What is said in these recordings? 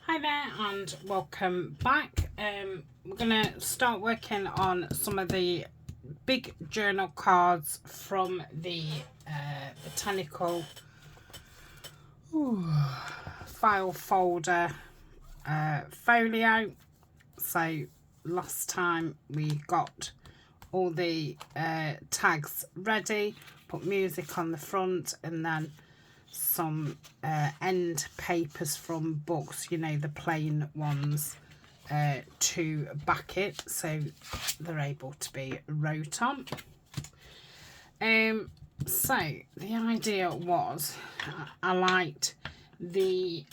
Hi there and welcome back. We're going to start working on some of the big journal cards from the Botanical file folder folio. So last time we got all the tags ready, put music on the front, and then some end papers from books, you know, the plain ones, to back it so they're able to be wrote on. So the idea was, I liked the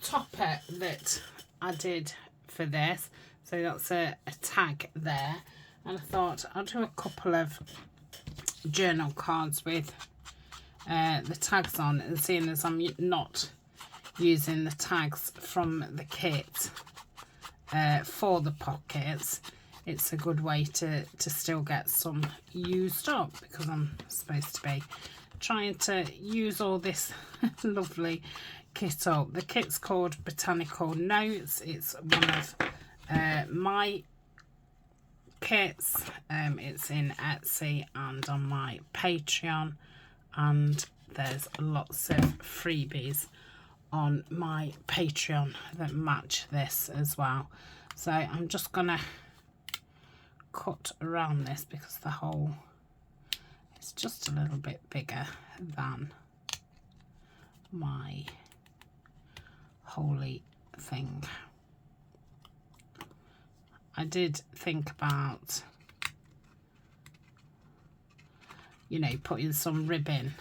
topper that I did for this, so that's a tag there, and I thought I'll do a couple of journal cards with the tags on, and seeing as I'm not using the tags from the kit for the pockets, it's a good way to still get some used up, because I'm supposed to be trying to use all this lovely kit up. The kit's called Botanical Notes. It's one of my kits. It's in Etsy and on my Patreon, and there's lots of freebies on my Patreon that match this as well. So I'm just gonna cut around this because the hole is just a little bit bigger than my holy thing. I did think about, you know, putting some ribbon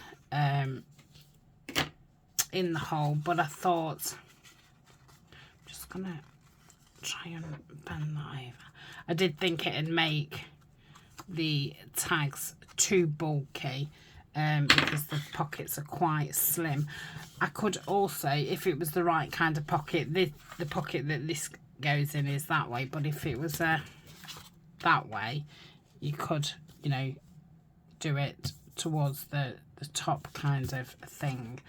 in the hole, but I thought I'm just gonna try and bend that over. I did think it'd make the tags too bulky because the pockets are quite slim. I could also, if it was the right kind of pocket, the pocket that this goes in is that way, but if it was that way, you could, you know, do it towards the top kind of thing.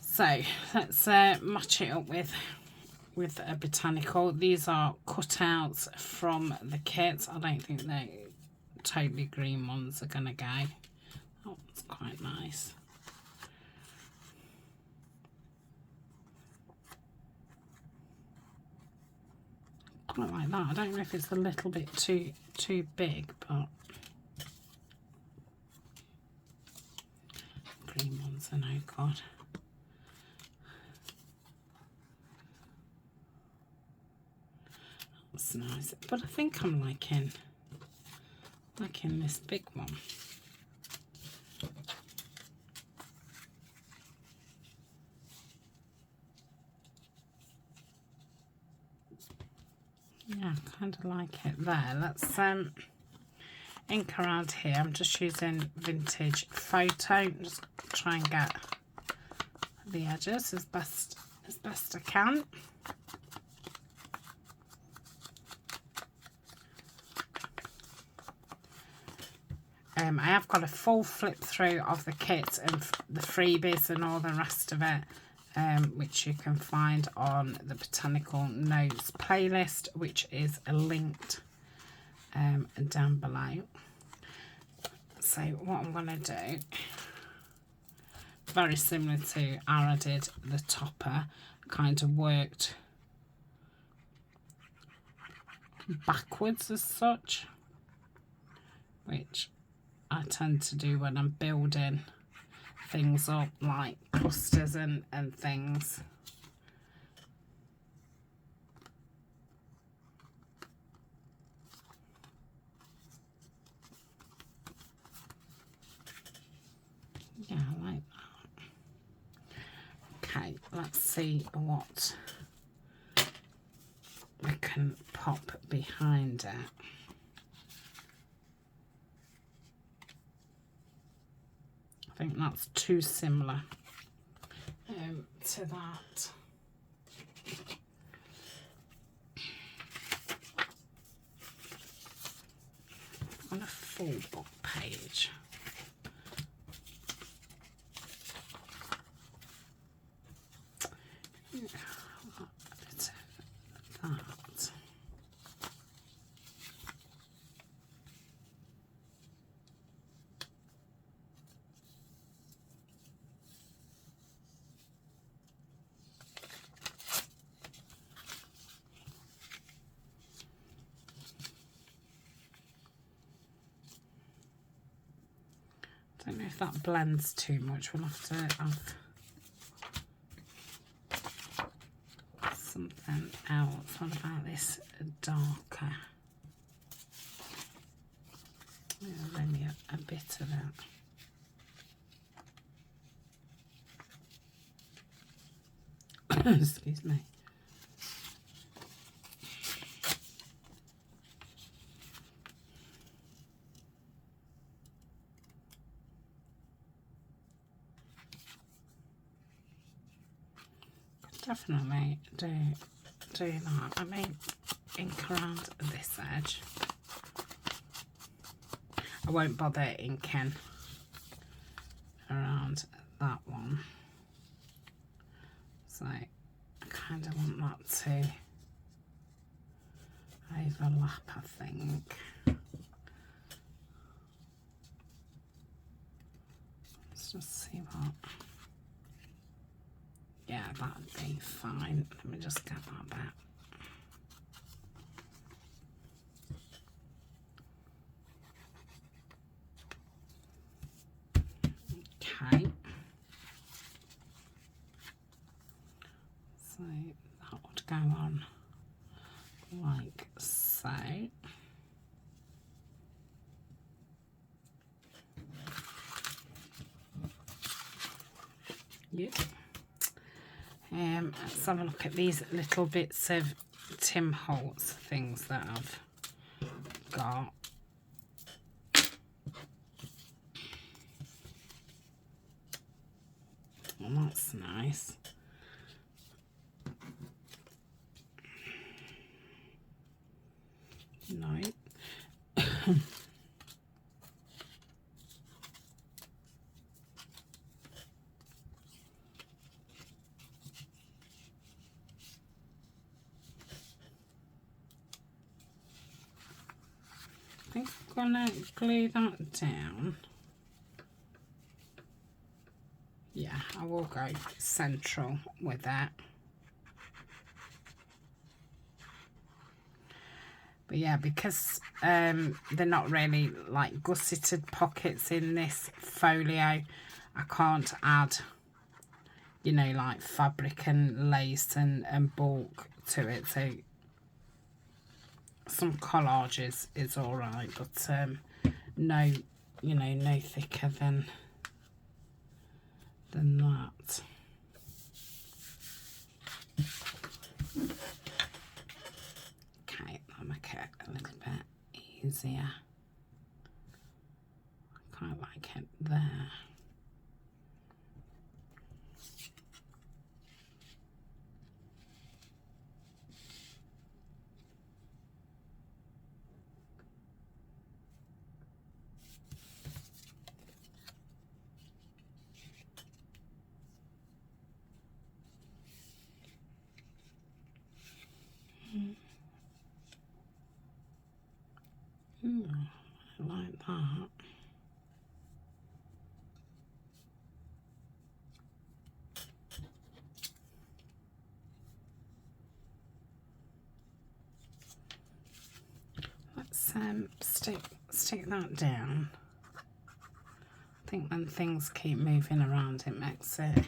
So let's match it up with a Botanical. These are cutouts from the kit. I don't think the totally green ones are gonna go. Oh, it's quite nice. Quite like that. I don't know if it's a little bit too big, but green ones are no good. That's nice, but I think I'm liking this big one. Yeah, kind of like it there. Let's ink around here. I'm just using vintage photo. Just try and get the edges as best I can. I have got a full flip through of the kit and the freebies and all the rest of it, which you can find on the Botanical Notes playlist, which is linked down below. So what I'm going to do, very similar to how I did the topper, kind of worked backwards as such, which I tend to do when I'm building things up like clusters and things. Yeah, I like that. Okay, let's see what we can pop behind it. I think that's too similar to that. On a full book page. know if that blends too much. We'll have to have something else. What about this darker? Yeah, only a bit of that. Excuse me. Definitely do that. I may ink around this edge. I won't bother inking around that one. So I kind of want that to overlap, I think. Let's just see what. Yeah, that'd be fine. Let me just get that back. Okay. So that would go on like so. Yep. Let's have a look at these little bits of Tim Holtz things that I've got. Well, that's nice. No. I think I'm going to glue that down. Yeah, I will go central with that. But yeah, because they're not really like gusseted pockets in this folio, I can't add, you know, like fabric and lace and bulk to it. So some collage is all right, but no, you know, no thicker than that. Okay, that'll make it a little bit easier. I quite like it there. I like that. Let's stick that down. I think when things keep moving around, it makes it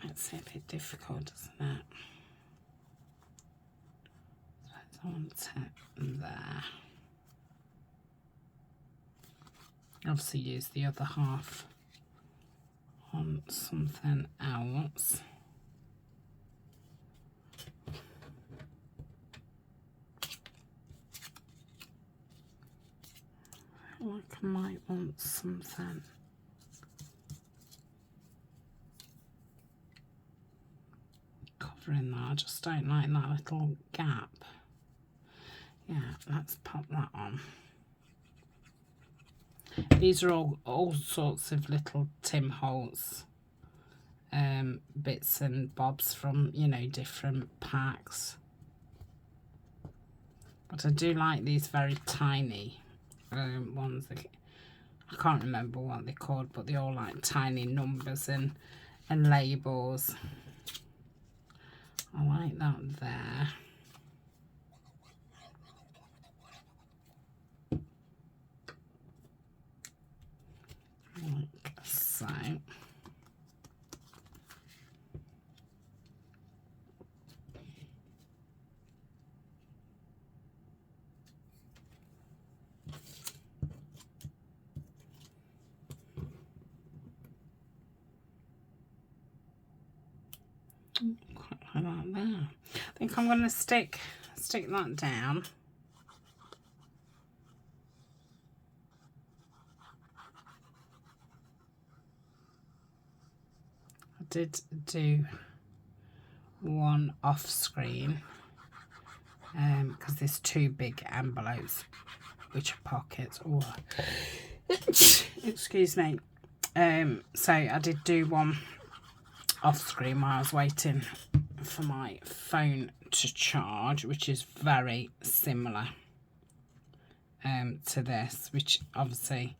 a bit difficult, doesn't it? So I want it there. Obviously use the other half on something else. I feel like I might want something covering that. I just don't like that little gap. Yeah, let's pop that on. These are all sorts of little Tim Holtz bits and bobs from, you know, different packs. But I do like these very tiny ones. I can't remember what they're called, but they're all like tiny numbers and labels. I like that there. like so. Quite like that. I think I'm going to stick that down. I did do one off screen because there's two big envelopes which are pockets. Oh, excuse me. So I did do one off screen while I was waiting for my phone to charge, which is very similar to this, which obviously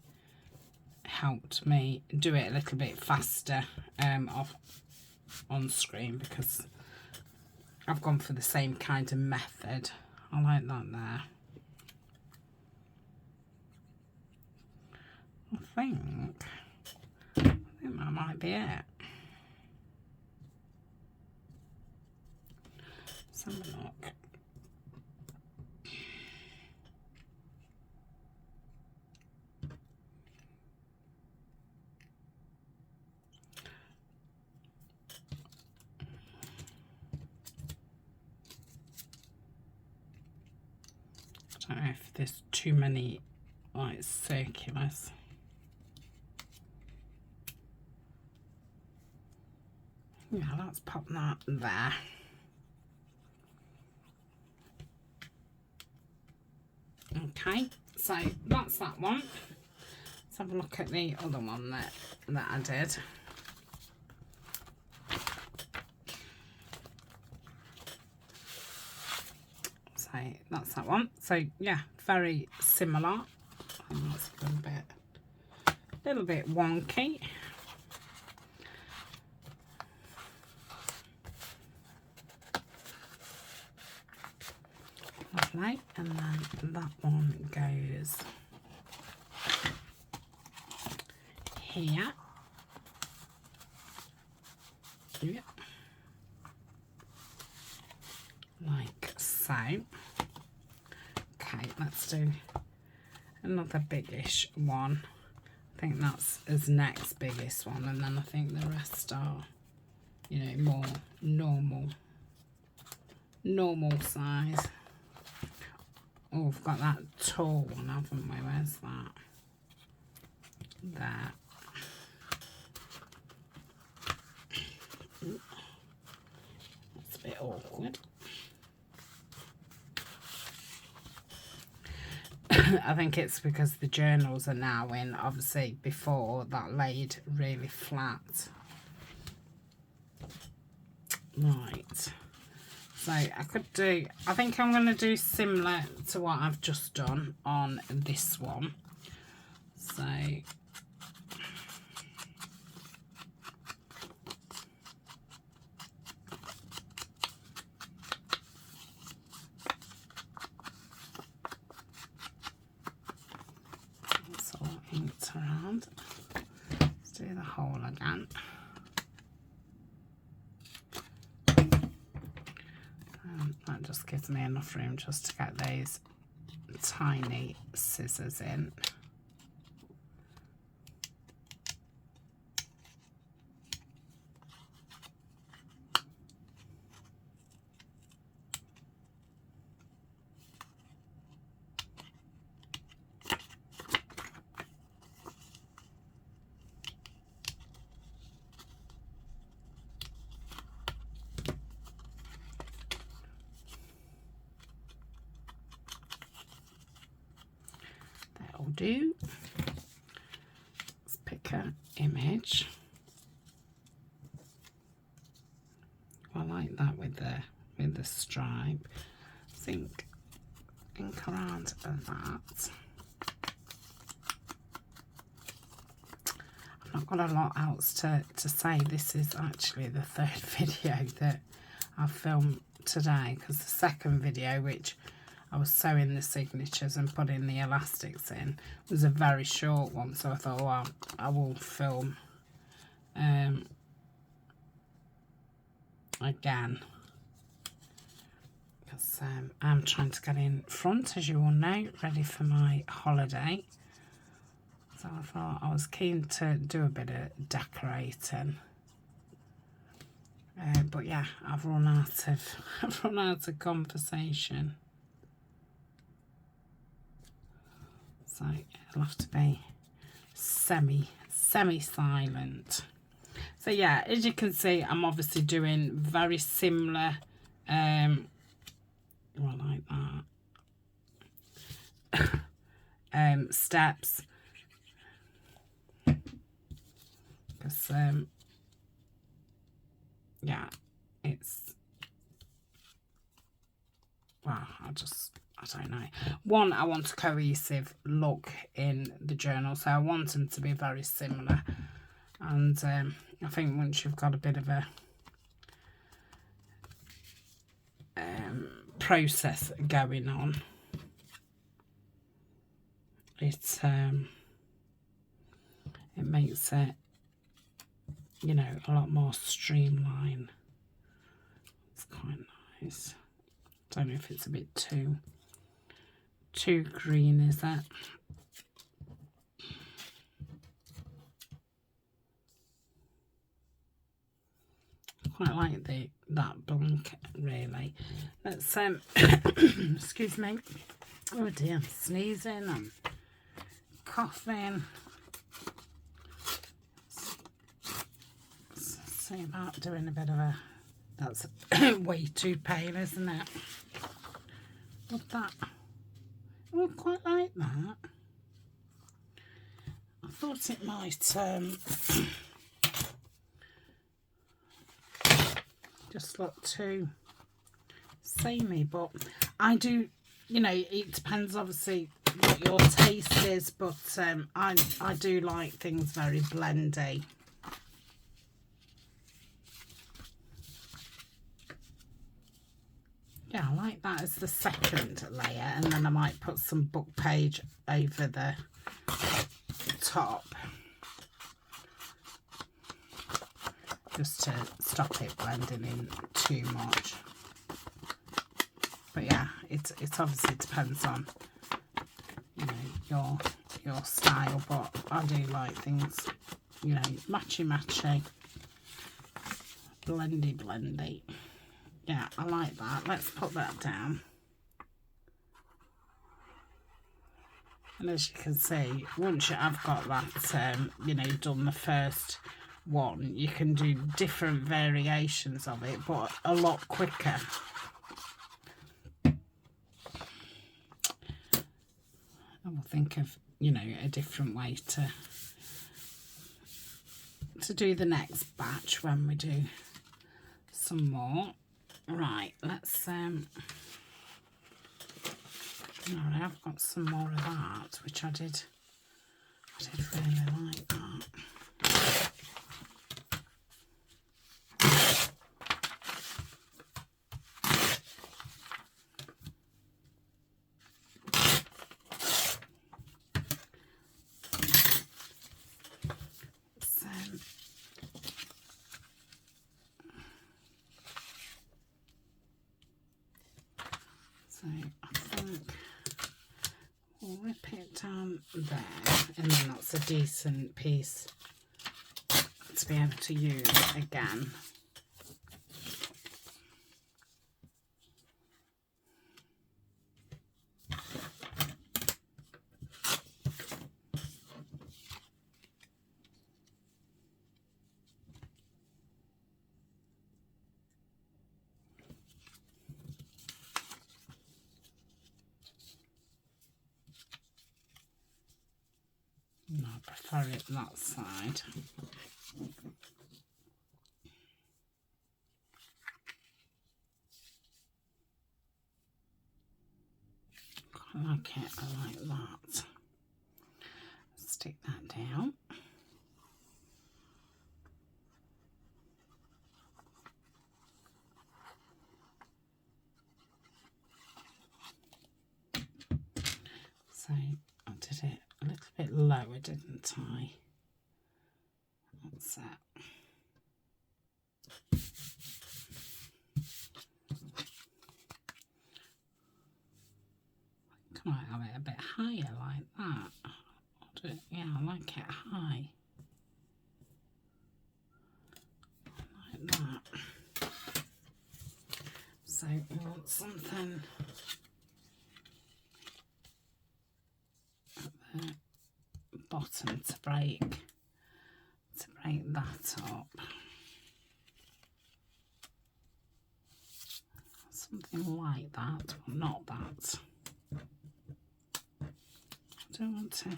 helped me do it a little bit faster off on screen, because I've gone for the same kind of method. I like that there. I think that might be it. Let's have a look. I don't know if there's too many like circulars. Yeah, let's pop that there. Okay, so that's that one. Let's have a look at the other one that I did. So that's that one. So yeah, very similar. I think that's a little bit wonky. Lovely, and then that one goes here. Yeah. Like so. Okay, let's do another biggish one. I think that's his next biggest one, and then I think the rest are, you know, more normal size. Oh, we've got that tall one, haven't we? Where's that? There. That's a bit awkward. I think it's because the journals are now in. Obviously, before that laid really flat. Right. So I could do, I think I'm going to do similar to what I've just done on this one. So it's all inked around. Let's do the whole again. That just gives me enough room just to get those tiny scissors in. Do. Let's pick an image. I like that with the stripe. Think around that. I've not got a lot else to say. This is actually the third video that I've filmed today, because the second video, which I was sewing the signatures and putting the elastics in. It was a very short one, so I thought, well, I will film again, because I'm trying to get in front, as you all know, ready for my holiday. So I thought I was keen to do a bit of decorating. But yeah, I've run out of conversation. So it'll have to be semi-silent. So yeah, as you can see, I'm obviously doing very similar I like that. Steps, because yeah, it's, well, I don't know. One, I want a cohesive look in the journal, so I want them to be very similar. And I think once you've got a bit of a process going on, it makes it, you know, a lot more streamlined. It's quite nice. Don't know if it's a bit too green, is it? Quite like that blanket, really. Let's excuse me. Oh dear, I'm sneezing and coughing. Let's see about doing a bit of a, that's way too pale, isn't it? What's that? Oh, I quite like that. I thought it might just look too samey, but I do, you know, it depends obviously what your taste is, but I do like things very blendy. Yeah, I like that as the second layer, and then I might put some book page over the top, just to stop it blending in too much. But yeah, it obviously depends on, you know, your style, but I do like things, you know, matchy, blendy. Yeah, I like that. Let's put that down. And as you can see, once I've got that, you know, done the first one, you can do different variations of it, but a lot quicker. I will think of, you know, a different way to do the next batch when we do some more. Right, let's all right, I've got some more of that, which I did really like that. So I think we'll rip it down there, and then that's a decent piece to be able to use again. No, I prefer it that side. I like it, I like that. Stick that down. lower, didn't I? That's it. I might have it a bit higher like that. Yeah, I like it high. Like that. So we want something at the bottom to break that up. Something like that, but not that. I don't want to.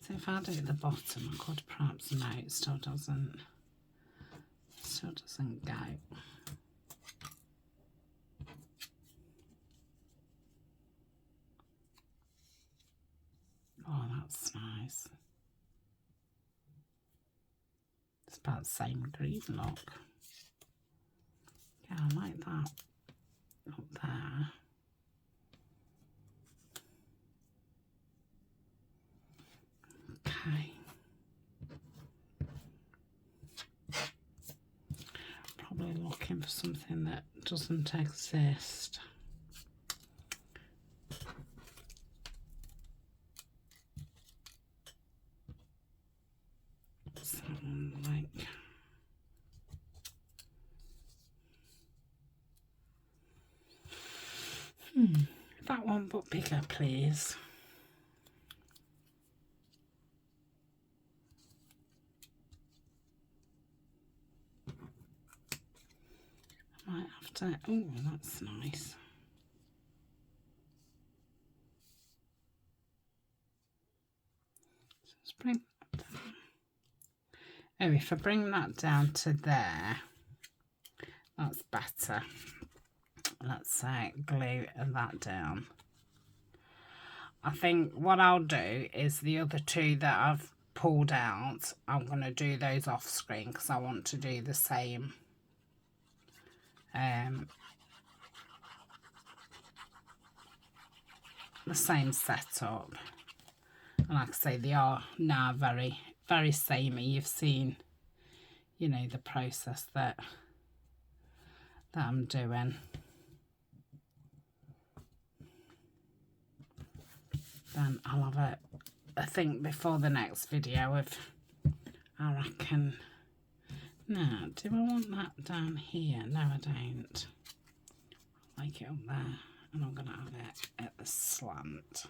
So if I do it at the bottom, I could perhaps, no, it still doesn't go. Oh, that's nice. It's about the same green look. Yeah, I like that up there. Okay. Probably looking for something that doesn't exist. Something like that one, but bigger, please. I might have to. Oh, that's nice. So let's bring that down. Oh, if I bring that down to there, that's better. Let's glue that down. I think what I'll do is the other two that I've pulled out, I'm going to do those off screen because I want to do the same setup. And like I say, they are now very, very samey. You've seen, you know, the process that I'm doing. Then I'll have a think before the next video of, I reckon, no, do I want that down here? No, I don't. I like it up there, and I'm going to have it at the slant.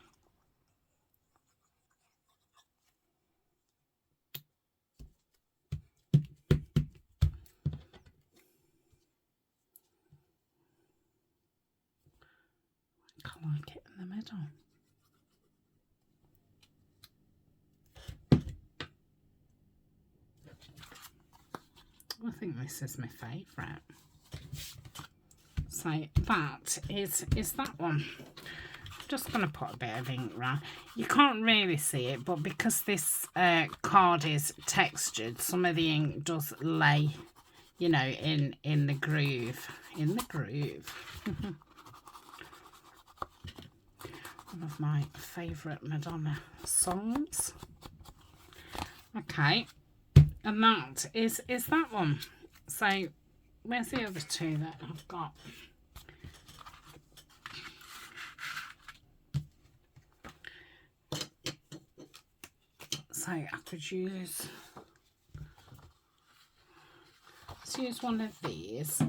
I like it in the middle. I think this is my favourite. So that is that one. I'm just going to put a bit of ink around. You can't really see it, but because this card is textured, some of the ink does lay, you know, in the groove. In the groove. One of my favourite Madonna songs. Okay. And that is that one. So where's the other two that I've got? So I could use, let's use one of these.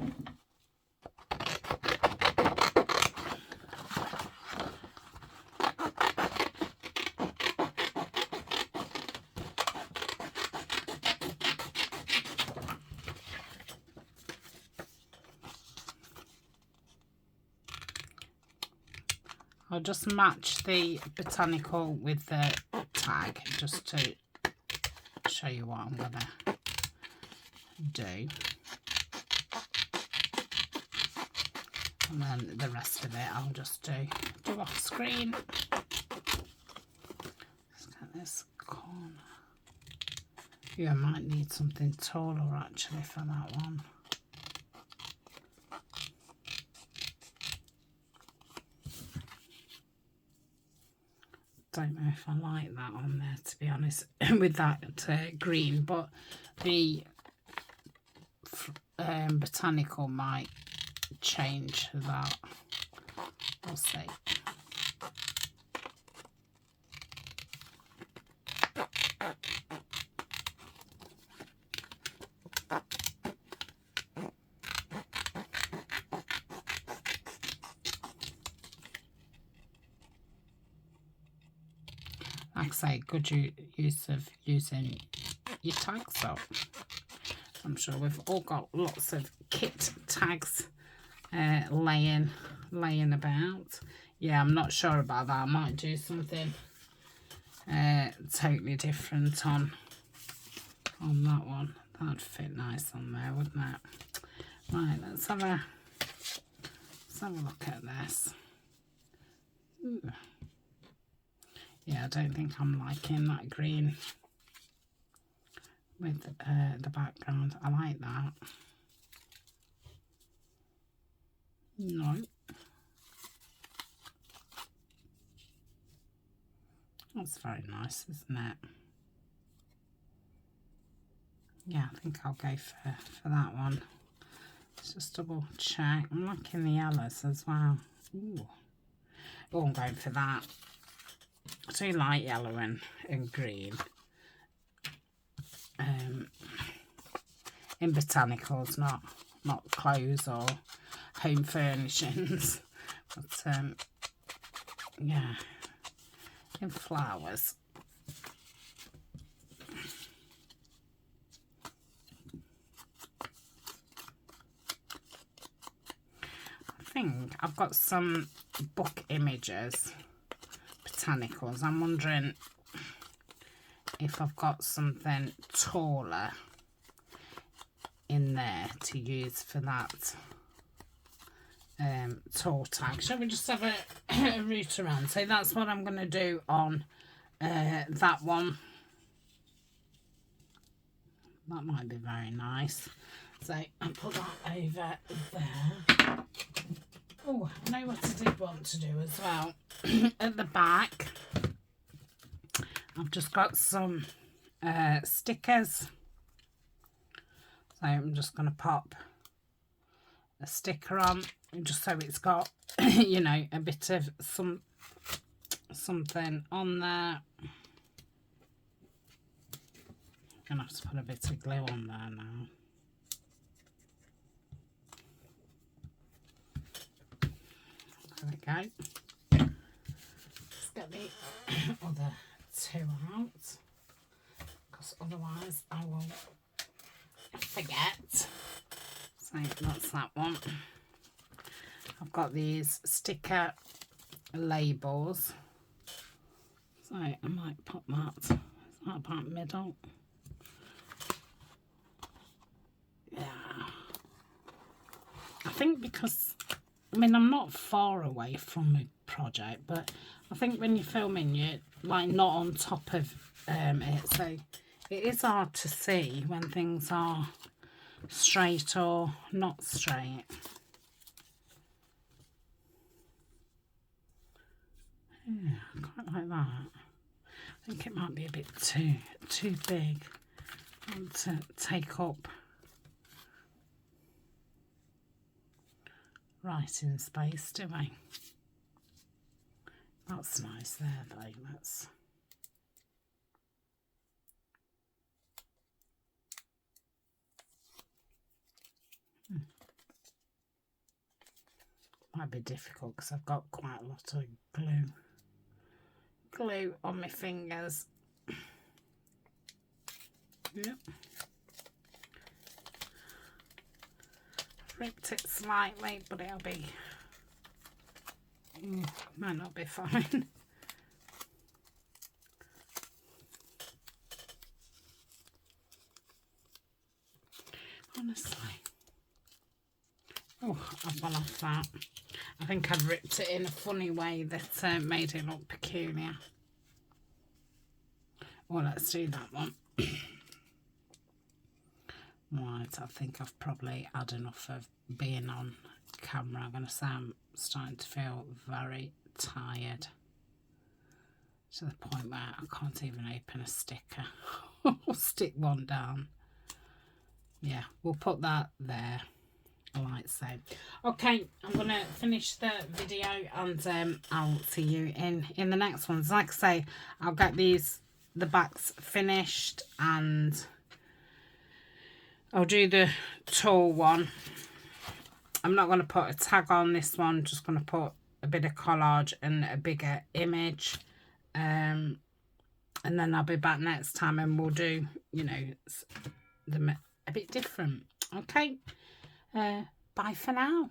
I'll just match the Botanical with the tag just to show you what I'm going to do. And then the rest of it I'll just do off screen. Let's get this corner. Yeah, I might need something taller actually for that one. don't know if I like that on there, to be honest, with that green, but the Botanical might change that. We'll see. Like I say, good use of using your tags up. I'm sure we've all got lots of kit tags laying about. Yeah, I'm not sure about that. I might do something totally different on that one. That'd fit nice on there, wouldn't it? Right, let's have a look at this. Ooh. Yeah, I don't think I'm liking that green with the background. I like that. No. That's very nice, isn't it? Yeah, I think I'll go for that one. Let's just double check. I'm liking the yellows as well. Ooh. Oh, I'm going for that. I do like yellow and green. In botanicals, not clothes or home furnishings, but yeah, in flowers. I think I've got some book images, botanicals. I'm wondering if I've got something taller in there to use for that tall tag. Shall we just have a route around? So that's what I'm going to do on that one. That might be very nice. So I'll put that over there. Oh, I know what I did want to do as well. At the back, I've just got some stickers. So I'm just going to pop a sticker on, just so it's got, you know, a bit of something on there. I'm going to have to put a bit of glue on there now. There we go. Let's get the other two out, because otherwise I will forget. So that's that one. I've got these sticker labels, so I might put that about middle. Yeah, I think because, I mean, I'm not far away from the project, but I think when you're filming, you're like not on top of it, so it is hard to see when things are straight or not straight. Yeah, I quite like that. I think it might be a bit too big to take up writing space, do I? That's nice there though. That's might be difficult because I've got quite a lot of glue on my fingers. Yep. Ripped it slightly, but it'll be might not be fine. Honestly. Oh, I've gone off that. I think I'd ripped it in a funny way that made it look peculiar. Well, let's do that one. Right, I think I've probably had enough of being on camera. I'm going to say I'm starting to feel very tired. to the point where I can't even open a sticker or stick one down. Yeah, we'll put that there, like so. Okay, I'm going to finish the video and I'll see you in the next ones. Like I say, I'll get the backs finished and I'll do the tall one. I'm not going to put a tag on this one, just going to put a bit of collage and a bigger image. And then I'll be back next time and we'll do, you know, them a bit different. Okay, bye for now.